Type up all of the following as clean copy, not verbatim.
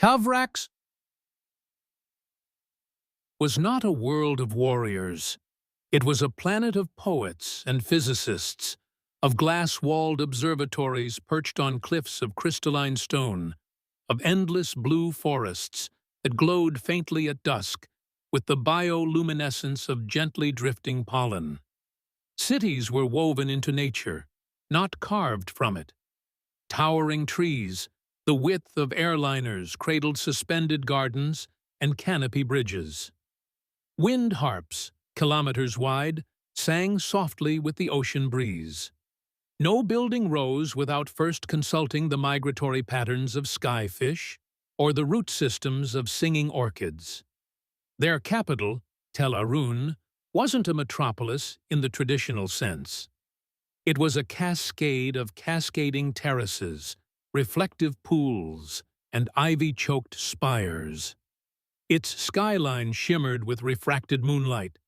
Kavrax was not a world of warriors. It was a planet of poets and physicists, of glass-walled observatories perched on cliffs of crystalline stone, of endless blue forests that glowed faintly at dusk with the bioluminescence of gently drifting pollen. Cities were woven into nature, not carved from it. Towering trees, the width of airliners, cradled suspended gardens and canopy bridges. Wind harps, kilometers wide, sang softly with the ocean breeze. No building rose without first consulting the migratory patterns of skyfish or the root systems of singing orchids. Their capital, Tel Arun, wasn't a metropolis in the traditional sense. It was a cascade of cascading terraces, reflective pools, and ivy-choked spires. Its skyline shimmered with refracted moonlight,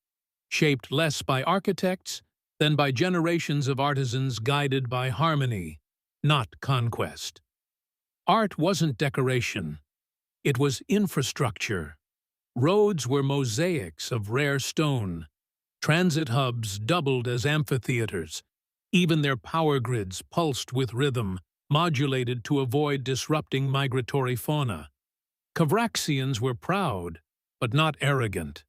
shaped less by architects than by generations of artisans guided by harmony, not conquest. Art wasn't decoration. It was infrastructure. Roads were mosaics of rare stone. Transit hubs doubled as amphitheaters. Even their power grids pulsed with rhythm, modulated to avoid disrupting migratory fauna. Kavraxians were proud, but not arrogant.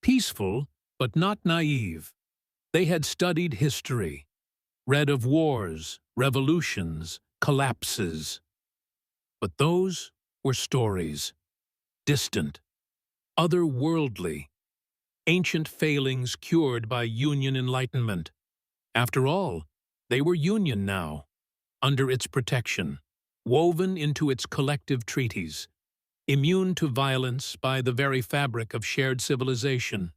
Peaceful, but not naive. They had studied history, read of wars, revolutions, collapses. But those were stories, distant, otherworldly, ancient failings cured by Union enlightenment. After all, they were Union now, under its protection, woven into its collective treaties, immune to violence by the very fabric of shared civilization.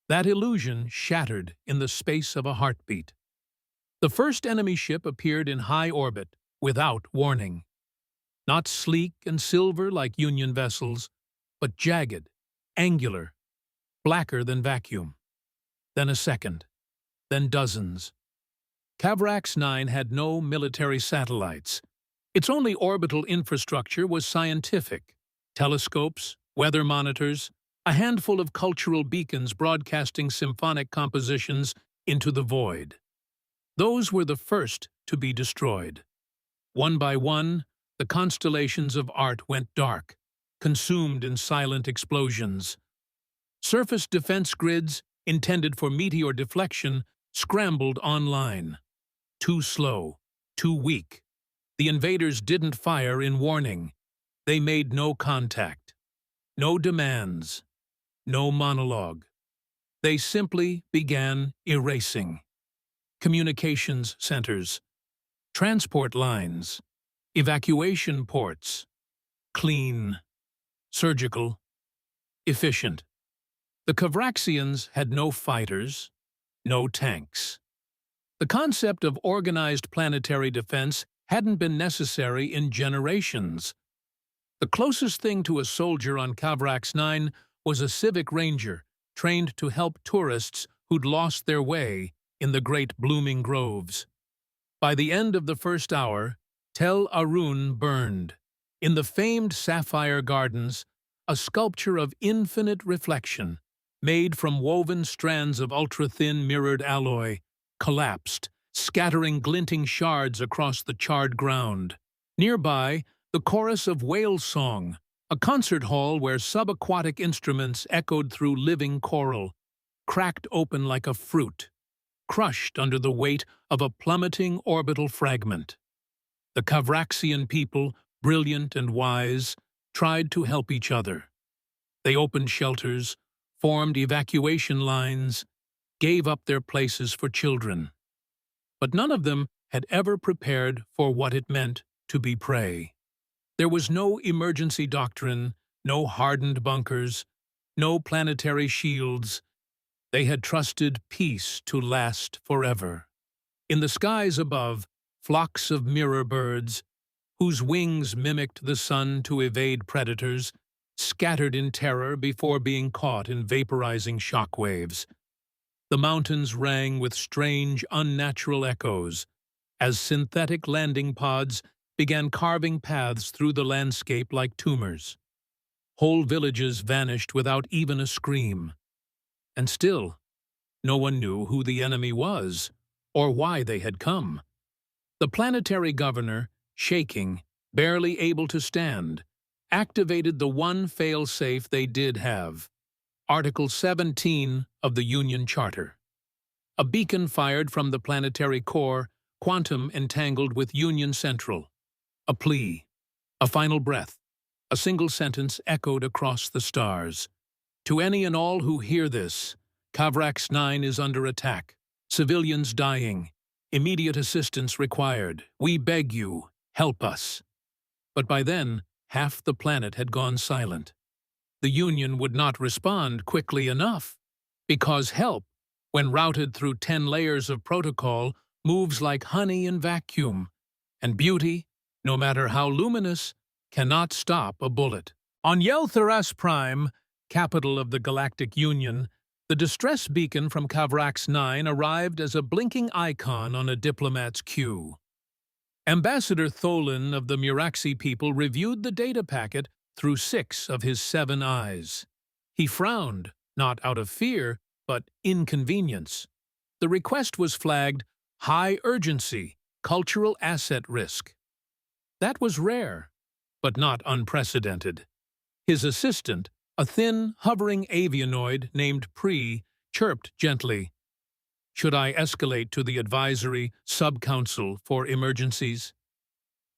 That illusion shattered in the space of a heartbeat. The first enemy ship appeared in high orbit, without warning. Not sleek and silver like Union vessels, but jagged, angular, blacker than vacuum. Then a second, then dozens. Kavrax 9 had no military satellites. Its only orbital infrastructure was scientific: telescopes, weather monitors, a handful of cultural beacons broadcasting symphonic compositions into the void. Those were the first to be destroyed. One by one, the constellations of art went dark, consumed in silent explosions. Surface defense grids, intended for meteor deflection, scrambled online. Too slow, too weak. The invaders didn't fire in warning. They made no contact, no demands, no monologue. They simply began erasing. Communications centers, transport lines, evacuation ports. Clean, surgical, efficient. The Kavraxians had no fighters, no tanks. The concept of organized planetary defense hadn't been necessary in generations. The closest thing to a soldier on Kavrax 9 was a civic ranger trained to help tourists who'd lost their way in the great blooming groves. By the end of the first hour, Tel Arun burned. In the famed sapphire gardens, a sculpture of infinite reflection, made from woven strands of ultra-thin mirrored alloy, collapsed, scattering glinting shards across the charred ground. Nearby, the chorus of whale song, a concert hall where subaquatic instruments echoed through living choral, cracked open like a fruit, crushed under the weight of a plummeting orbital fragment. The Kavraxian people, brilliant and wise, tried to help each other. They opened shelters, formed evacuation lines, gave up their places for children. But none of them had ever prepared for what it meant to be prey. There was no emergency doctrine, no hardened bunkers, no planetary shields. They had trusted peace to last forever. In the skies above, flocks of mirror birds, whose wings mimicked the sun to evade predators, scattered in terror before being caught in vaporizing shockwaves. The mountains rang with strange, unnatural echoes as synthetic landing pods began carving paths through the landscape like tumors. Whole villages vanished without even a scream. And still, no one knew who the enemy was or why they had come. The planetary governor, shaking, barely able to stand, activated the one fail-safe they did have, Article 17 of the Union Charter. A beacon fired from the planetary core, quantum entangled with Union Central. A plea, a final breath, a single sentence echoed across the stars. To any and all who hear this, Kavrax 9 is under attack. Civilians dying. Immediate assistance required. We beg you, help us. But by then, half the planet had gone silent. The Union would not respond quickly enough, because help, when routed through 10 layers of protocol, moves like honey in vacuum, and beauty, no matter how luminous, cannot stop a bullet. On Yeltharas Prime, capital of the Galactic Union, the distress beacon from Kavrax 9 arrived as a blinking icon on a diplomat's queue. Ambassador Tholin of the Bureaucracy people reviewed the data packet through 6 of his 7 eyes. He frowned, not out of fear, but inconvenience. The request was flagged high urgency, cultural asset risk. That was rare, but not unprecedented. His assistant, a thin, hovering avianoid named Pre, chirped gently. Should I escalate to the Advisory Sub-Council for Emergencies?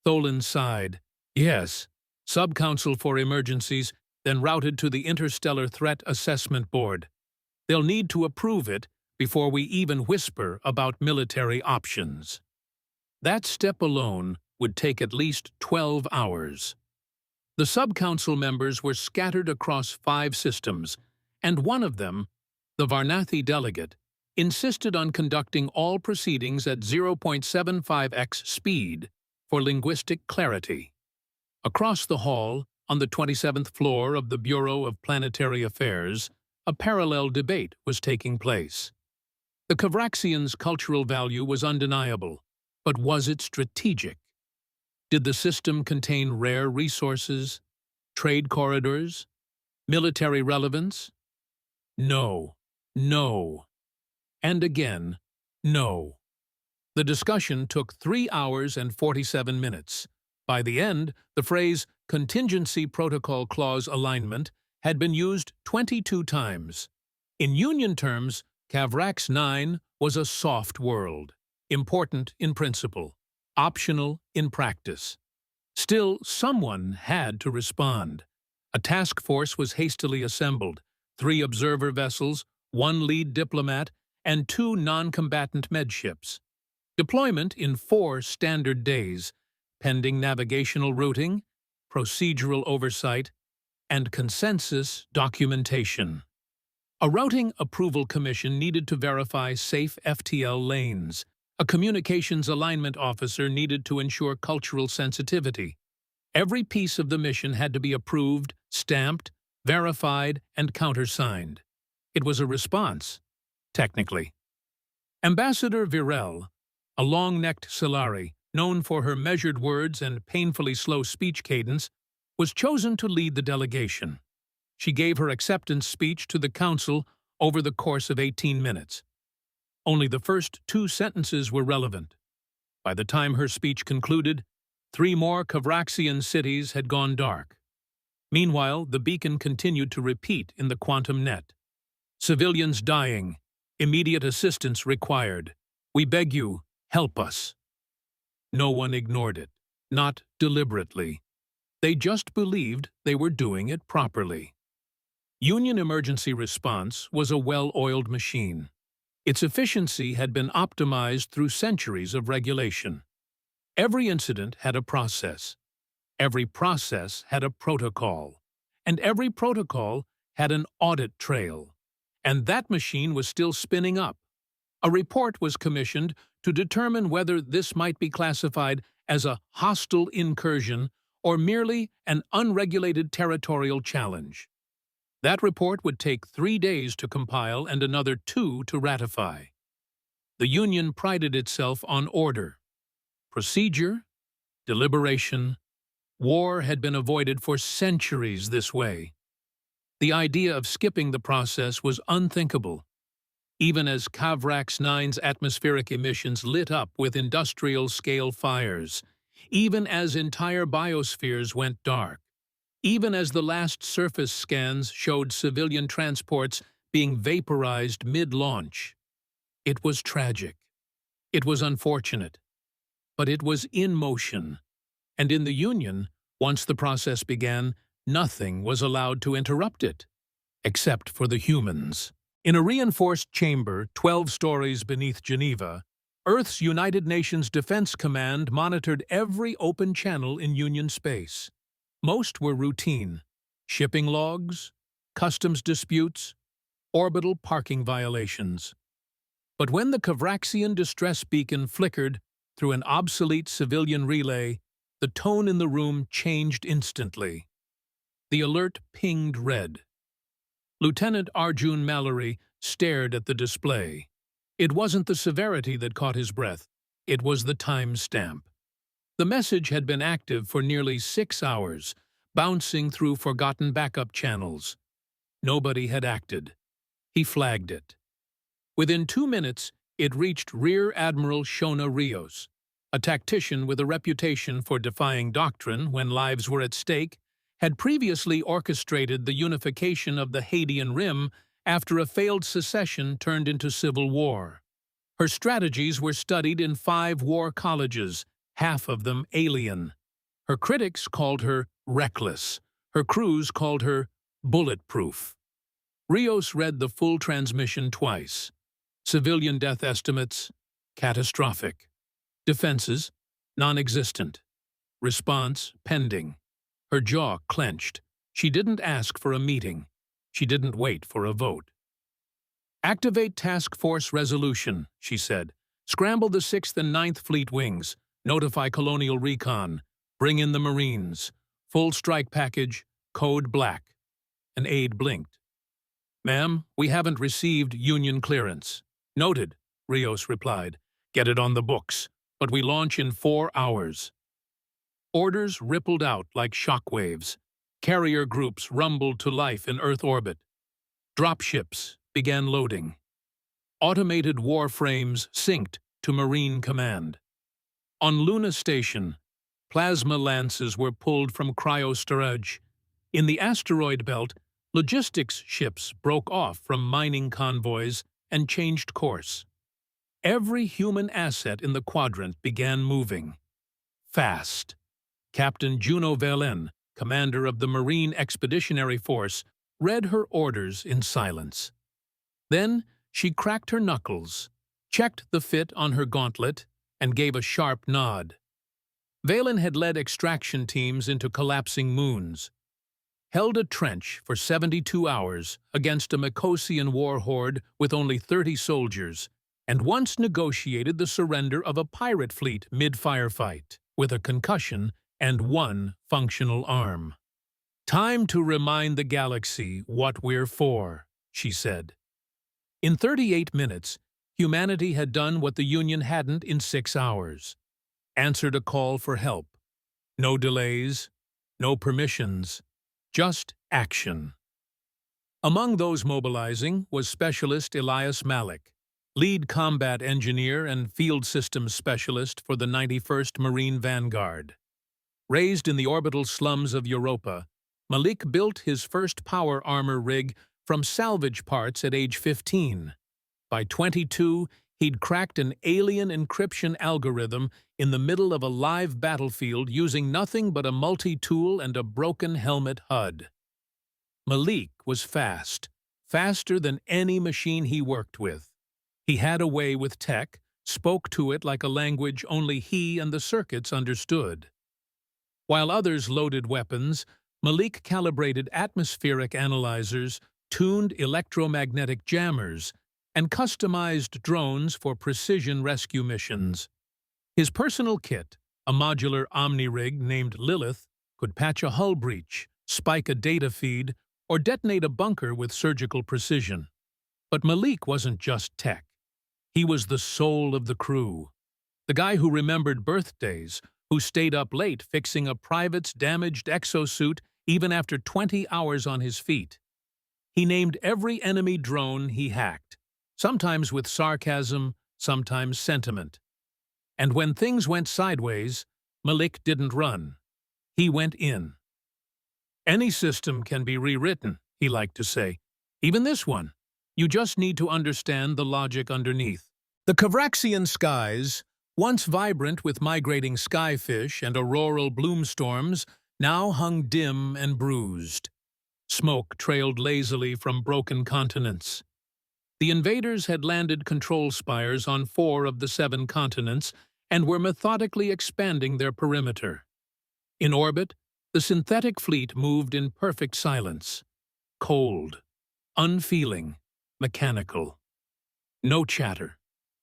Tholin sighed. Yes, Sub-Council for Emergencies, then routed to the Interstellar Threat Assessment Board. They'll need to approve it before we even whisper about military options. That step alone would take at least 12 hours. The sub-council members were scattered across 5 systems, and one of them, the Varnathi delegate, insisted on conducting all proceedings at 0.75x speed for linguistic clarity. Across the hall, on the 27th floor of the Bureau of Planetary Affairs, a parallel debate was taking place. The Kavraxians' cultural value was undeniable, but was it strategic? Did the system contain rare resources, trade corridors, military relevance? No, no, and again, no. The discussion took 3 hours and 47 minutes. By the end, the phrase contingency protocol clause alignment had been used 22 times. In Union terms, Kavrax 9 was a soft world, important in principle, optional in practice. Still, someone had to respond. A task force was hastily assembled, 3 observer vessels, 1 lead diplomat, and 2 non-combatant medships. Deployment in 4 standard days, pending navigational routing, procedural oversight, and consensus documentation. A routing approval commission needed to verify safe FTL lanes. A communications alignment officer needed to ensure cultural sensitivity. Every piece of the mission had to be approved, stamped, verified, and countersigned. It was a response, technically. Ambassador Virel, a long-necked Solari, known for her measured words and painfully slow speech cadence, was chosen to lead the delegation. She gave her acceptance speech to the Council over the course of 18 minutes. Only the first 2 sentences were relevant. By the time her speech concluded, 3 more Kavraxian cities had gone dark. Meanwhile, the beacon continued to repeat in the quantum net. Civilians dying. Immediate assistance required. We beg you, help us. No one ignored it, not deliberately. They just believed they were doing it properly. Union emergency response was a well-oiled machine. Its efficiency had been optimized through centuries of regulation. Every incident had a process. Every process had a protocol. And every protocol had an audit trail. And that machine was still spinning up. A report was commissioned to determine whether this might be classified as a hostile incursion or merely an unregulated territorial challenge. That report would take 3 days to compile and another 2 to ratify. The Union prided itself on order, procedure, deliberation. War had been avoided for centuries this way. The idea of skipping the process was unthinkable. Even as Kavrax 9's atmospheric emissions lit up with industrial-scale fires, even as entire biospheres went dark, even as the last surface scans showed civilian transports being vaporized mid-launch. It was tragic. It was unfortunate. But it was in motion. And in the Union, once the process began, nothing was allowed to interrupt it, except for the humans. In a reinforced chamber 12 stories beneath Geneva, Earth's United Nations Defense Command monitored every open channel in Union space. Most were routine: shipping logs, customs disputes, orbital parking violations. But when the Kavraxian distress beacon flickered through an obsolete civilian relay, the tone in the room changed instantly. The alert pinged red. Lieutenant Arjun Mallory stared at the display. It wasn't the severity that caught his breath. It was the time stamp. The message had been active for nearly 6 hours, bouncing through forgotten backup channels. Nobody had acted. He flagged it. Within 2 minutes, it reached Rear Admiral Shona Rios, a tactician with a reputation for defying doctrine when lives were at stake, had previously orchestrated the unification of the Hadean Rim after a failed secession turned into civil war. Her strategies were studied in 5 war colleges, half of them alien. Her critics called her reckless. Her crews called her bulletproof. Rios read the full transmission twice. Civilian death estimates, catastrophic. Defenses, non-existent. Response, pending. Her jaw clenched. She didn't ask for a meeting. She didn't wait for a vote. "Activate Task Force Resolution," she said. "Scramble the 6th and 9th Fleet Wings. Notify Colonial Recon. Bring in the Marines. Full strike package, code black." An aide blinked. "Ma'am, we haven't received Union clearance." "Noted," Rios replied. "Get it on the books, but we launch in 4 hours." Orders rippled out like shockwaves. Carrier groups rumbled to life in Earth orbit. Dropships began loading. Automated warframes synced to Marine Command. On Luna Station, plasma lances were pulled from cryostorage. In the asteroid belt, logistics ships broke off from mining convoys and changed course. Every human asset in the quadrant began moving. Fast. Captain Juno Velen, commander of the Marine Expeditionary Force, read her orders in silence. Then she cracked her knuckles, checked the fit on her gauntlet, and gave a sharp nod. Velen had led extraction teams into collapsing moons, held a trench for 72 hours against a Mekosian war horde with only 30 soldiers, and once negotiated the surrender of a pirate fleet mid-firefight, with a concussion and 1 functional arm. "Time to remind the galaxy what we're for," she said. In 38 minutes, humanity had done what the Union hadn't in 6 hours. Answered a call for help. No delays, no permissions, just action. Among those mobilizing was Specialist Elias Malik, lead combat engineer and field systems specialist for the 91st Marine Vanguard. Raised in the orbital slums of Europa, Malik built his first power armor rig from salvage parts at age 15. By 22, he'd cracked an alien encryption algorithm in the middle of a live battlefield using nothing but a multi-tool and a broken helmet HUD. Malik was fast, faster than any machine he worked with. He had a way with tech, spoke to it like a language only he and the circuits understood. While others loaded weapons, Malik calibrated atmospheric analyzers, tuned electromagnetic jammers, and customized drones for precision rescue missions. His personal kit, a modular omni-rig named Lilith, could patch a hull breach, spike a data feed, or detonate a bunker with surgical precision. But Malik wasn't just tech. He was the soul of the crew. The guy who remembered birthdays, who stayed up late fixing a private's damaged exosuit even after 20 hours on his feet. He named every enemy drone he hacked, sometimes with sarcasm, sometimes sentiment. And when things went sideways, Malik didn't run. He went in. Any system can be rewritten, he liked to say. Even this one. You just need to understand the logic underneath. The Kavraxian skies, once vibrant with migrating skyfish and auroral bloomstorms, now hung dim and bruised. Smoke trailed lazily from broken continents. The invaders had landed control spires on 4 of the 7 continents and were methodically expanding their perimeter. In orbit, the synthetic fleet moved in perfect silence. Cold, unfeeling, mechanical. No chatter,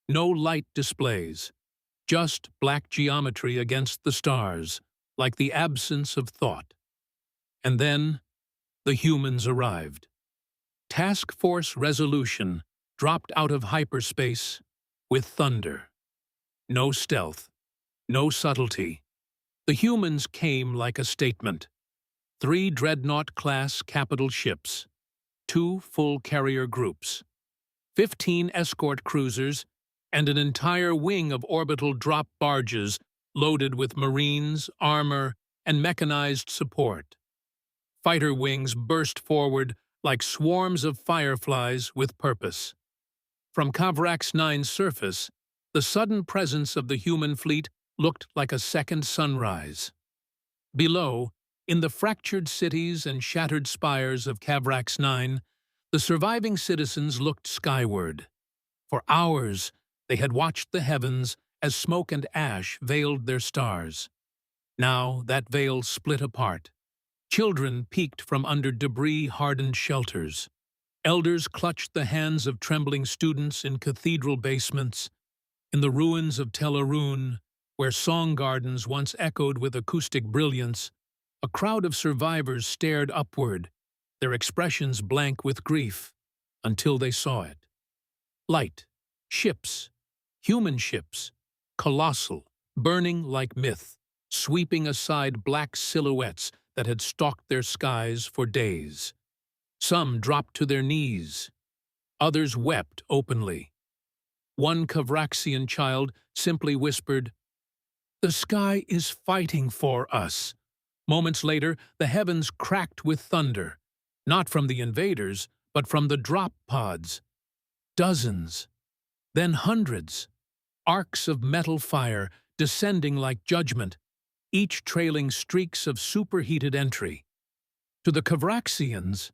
no light displays, just black geometry against the stars, like the absence of thought. And then, the humans arrived. Task Force Resolution dropped out of hyperspace with thunder. No stealth, no subtlety. The humans came like a statement. 3 Dreadnought-class capital ships, 2 full carrier groups, 15 escort cruisers, and an entire wing of orbital drop barges loaded with marines, armor, and mechanized support. Fighter wings burst forward like swarms of fireflies with purpose. From Kavrax 9's surface, the sudden presence of the human fleet looked like a second sunrise. Below, in the fractured cities and shattered spires of Kavrax 9, the surviving citizens looked skyward. For hours, they had watched the heavens as smoke and ash veiled their stars. Now that veil split apart. Children peeked from under debris-hardened shelters. Elders clutched the hands of trembling students in cathedral basements. In the ruins of Tel Arun, where song gardens once echoed with acoustic brilliance, a crowd of survivors stared upward, their expressions blank with grief, until they saw it. Light, ships, human ships, colossal, burning like myth, sweeping aside black silhouettes that had stalked their skies for days. Some dropped to their knees. Others wept openly. One Kavraxian child simply whispered, "The sky is fighting for us." Moments later, the heavens cracked with thunder, not from the invaders, but from the drop pods. Dozens, then hundreds, arcs of metal fire descending like judgment, each trailing streaks of superheated entry. To the Kavraxians,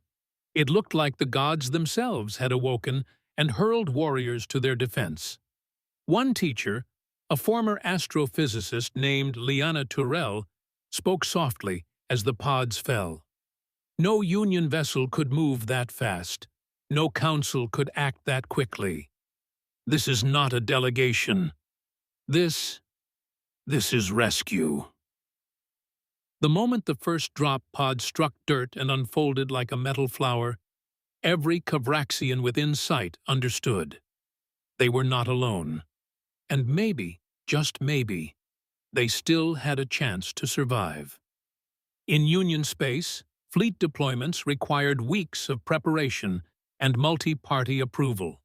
it looked like the gods themselves had awoken and hurled warriors to their defense. One teacher, a former astrophysicist named Liana Turel, spoke softly as the pods fell. No Union vessel could move that fast. No council could act that quickly. This is not a delegation. This is rescue. The moment the first drop pod struck dirt and unfolded like a metal flower, every Kavraxian within sight understood. They were not alone. And maybe, just maybe, they still had a chance to survive. In Union space, fleet deployments required weeks of preparation and multi-party approval.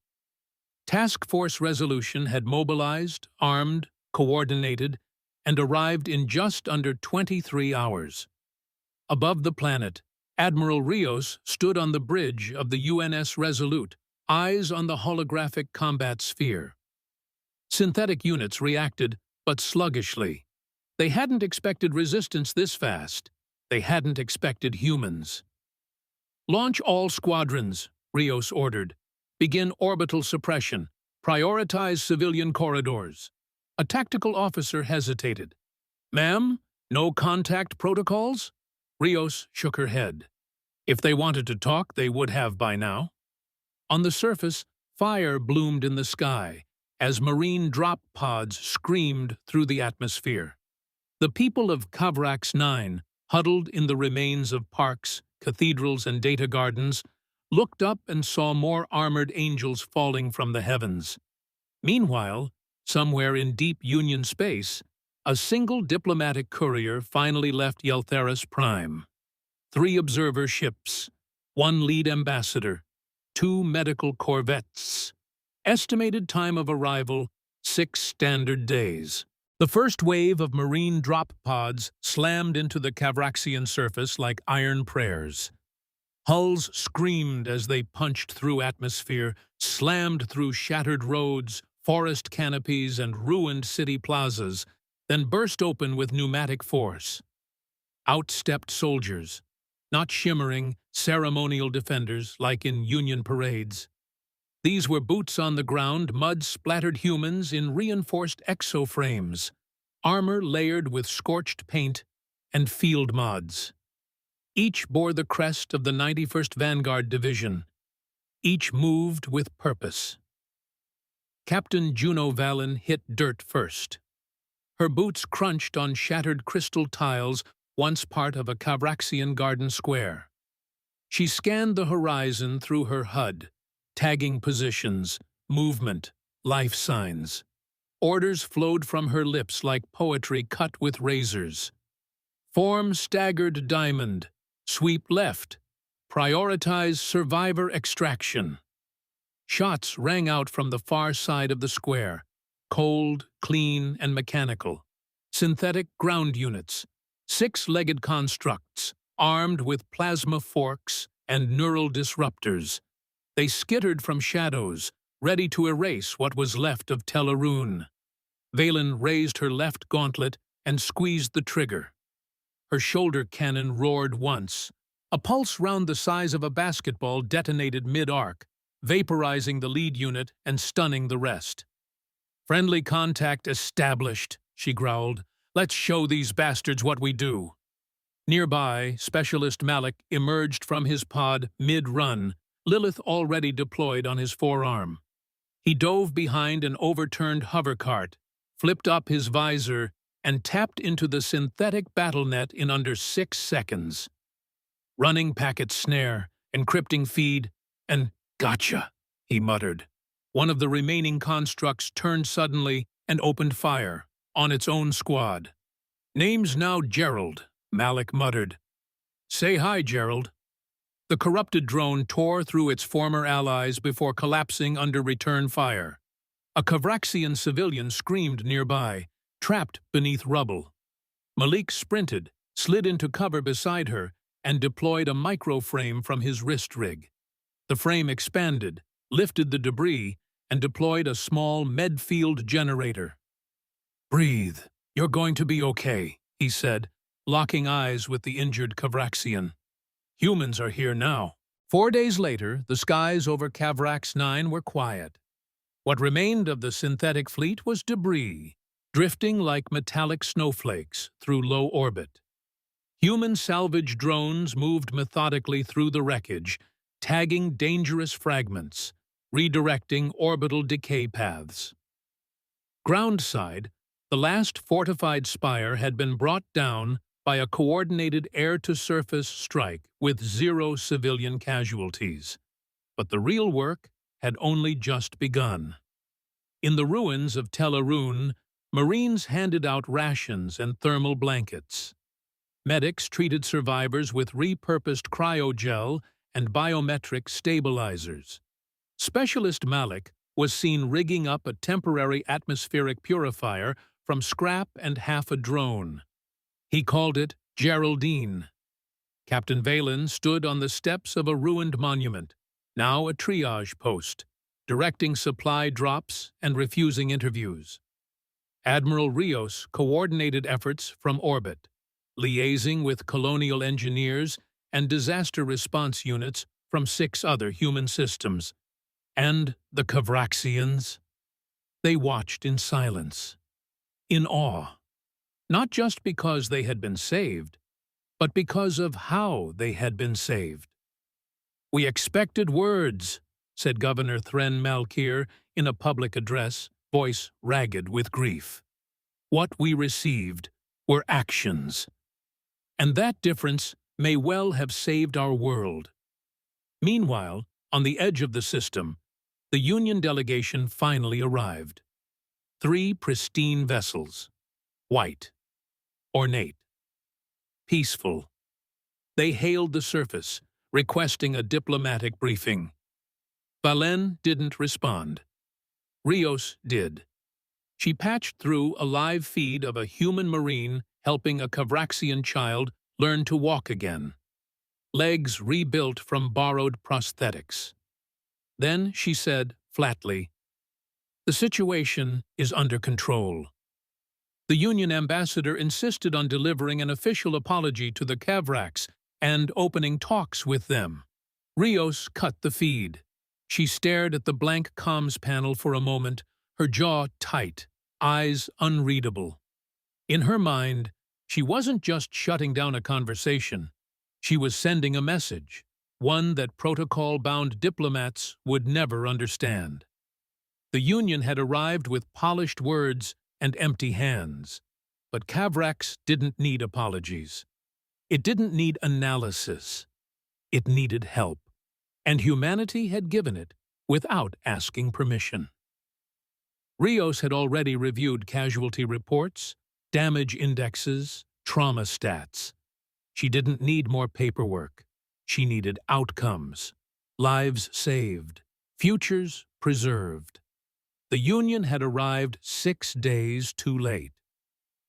Task Force Resolution had mobilized, armed, coordinated, and arrived in just under 23 hours. Above the planet, Admiral Rios stood on the bridge of the UNS Resolute, eyes on the holographic combat sphere. Synthetic units reacted, but sluggishly. They hadn't expected resistance this fast. They hadn't expected humans. "Launch all squadrons," Rios ordered. "Begin orbital suppression. Prioritize civilian corridors." A tactical officer hesitated. "Ma'am, no contact protocols?" Rios shook her head. If they wanted to talk, they would have by now. On the surface, fire bloomed in the sky as marine drop pods screamed through the atmosphere. The people of Kavrax 9, huddled in the remains of parks, cathedrals, and data gardens, looked up and saw more armored angels falling from the heavens. Meanwhile, somewhere in deep Union space, A single diplomatic courier finally left Yeltheris Prime. 3 observer ships, 1 lead ambassador, 2 medical corvettes. Estimated time of arrival, 6 standard days. The first wave of marine drop pods slammed into the Cavraxian surface like iron prayers. Hulls screamed as they punched through atmosphere, slammed through shattered roads, forest canopies, and ruined city plazas, then burst open with pneumatic force. Out stepped soldiers, not shimmering, ceremonial defenders like in Union parades. These were boots on the ground, mud-splattered humans in reinforced exoframes, armor layered with scorched paint, and field mods. Each bore the crest of the 91st Vanguard Division. Each moved with purpose. Captain Juno Vallon hit dirt first. Her boots crunched on shattered crystal tiles once part of a Cavraxian garden square. She scanned the horizon through her HUD, tagging positions, movement, life signs. Orders flowed from her lips like poetry cut with razors. Form staggered diamond, sweep left, prioritize survivor extraction. Shots rang out from the far side of the square, cold, clean, and mechanical. Synthetic ground units, 6-legged constructs, armed with plasma forks and neural disruptors. They skittered from shadows, ready to erase what was left of Tellarune. Valen raised her left gauntlet and squeezed the trigger. Her shoulder cannon roared once. A pulse round the size of a basketball detonated mid-arc, vaporizing the lead unit and stunning the rest. "Friendly contact established," she growled. "Let's show these bastards what we do." Nearby, Specialist Malik emerged from his pod mid-run, Lilith already deployed on his forearm. He dove behind an overturned hover cart, flipped up his visor, and tapped into the synthetic battle net in under 6 seconds. Running packet snare, encrypting feed, and "Gotcha," he muttered. One of the remaining constructs turned suddenly and opened fire on its own squad. "Name's now Gerald," Malik muttered. "Say hi, Gerald." The corrupted drone tore through its former allies before collapsing under return fire. A Cavraxian civilian screamed nearby, trapped beneath rubble. Malik sprinted, slid into cover beside her, and deployed a microframe from his wrist rig. The frame expanded, lifted the debris, and deployed a small medfield generator. "Breathe. You're going to be okay," he said, locking eyes with the injured Cavraxian. "Humans are here now." 4 days later, the skies over Cavrax 9 were quiet. What remained of the synthetic fleet was debris, drifting like metallic snowflakes through low orbit. Human salvage drones moved methodically through the wreckage, tagging dangerous fragments, redirecting orbital decay paths. Groundside, the last fortified spire had been brought down by a coordinated air-to-surface strike with 0 civilian casualties. But the real work had only just begun. In the ruins of Tellarune, Marines handed out rations and thermal blankets. Medics treated survivors with repurposed cryogel and biometric stabilizers. Specialist Malik was seen rigging up a temporary atmospheric purifier from scrap and half a drone. He called it Geraldine. Captain Valen stood on the steps of a ruined monument, now a triage post, directing supply drops and refusing interviews. Admiral Rios coordinated efforts from orbit, liaising with colonial engineers and disaster response units from 6 other human systems. And the Cavraxians? They watched in silence, in awe, not just because they had been saved, but because of how they had been saved. "We expected words," said Governor Thren Malkir in a public address, voice ragged with grief. "What we received were actions. And that difference may well have saved our world." Meanwhile, on the edge of the system, the Union delegation finally arrived. 3 pristine vessels. white, ornate, peaceful. They hailed the surface, requesting a diplomatic briefing. Valen didn't respond. Rios did. She patched through a live feed of a human marine helping a Kavraxian child learn to walk again. Legs rebuilt from borrowed prosthetics. Then she said flatly, "The situation is under control." The Union ambassador insisted on delivering an official apology to the Kavraks and opening talks with them. Rios cut the feed. She stared at the blank comms panel for a moment, her jaw tight, eyes unreadable. In her mind, she wasn't just shutting down a conversation. She was sending a message, one that protocol-bound diplomats would never understand. The Union had arrived with polished words and empty hands, but Kavraks didn't need apologies. It didn't need analysis. It needed help, and humanity had given it without asking permission. Rios had already reviewed casualty reports, damage indexes, trauma stats. She didn't need more paperwork. She needed outcomes, lives saved, futures preserved. The Union had arrived 6 days too late.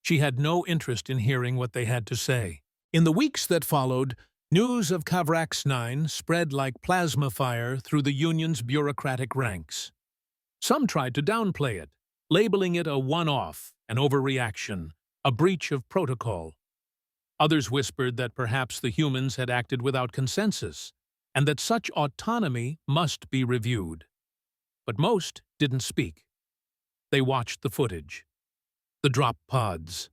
She had no interest in hearing what they had to say. In the weeks that followed, news of Kavraks 9 spread like plasma fire through the Union's bureaucratic ranks. Some tried to downplay it, labeling it a one-off, an overreaction, a breach of protocol. Others whispered that perhaps the humans had acted without consensus, and that such autonomy must be reviewed. But most didn't speak. They watched the footage, the drop pods,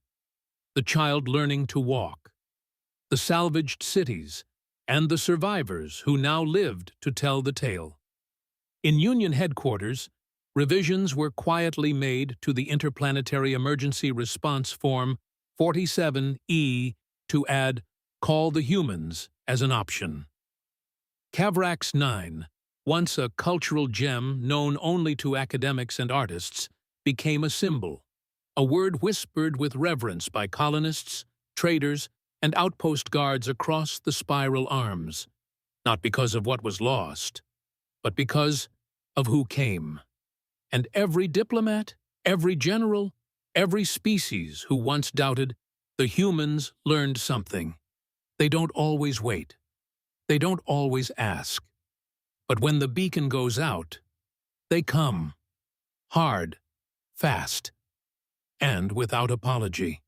the child learning to walk, the salvaged cities, and the survivors who now lived to tell the tale. In Union headquarters, revisions were quietly made to the Interplanetary Emergency Response Form 47E to add "Call the Humans" as an option. Kavraks 9, once a cultural gem known only to academics and artists, became a symbol, a word whispered with reverence by colonists, traders, and outpost guards across the spiral arms, not because of what was lost, but because of who came. And every diplomat, every general, every species who once doubted, the humans learned something. They don't always wait. They don't always ask. But when the beacon goes out, they come. Hard, fast, and without apology.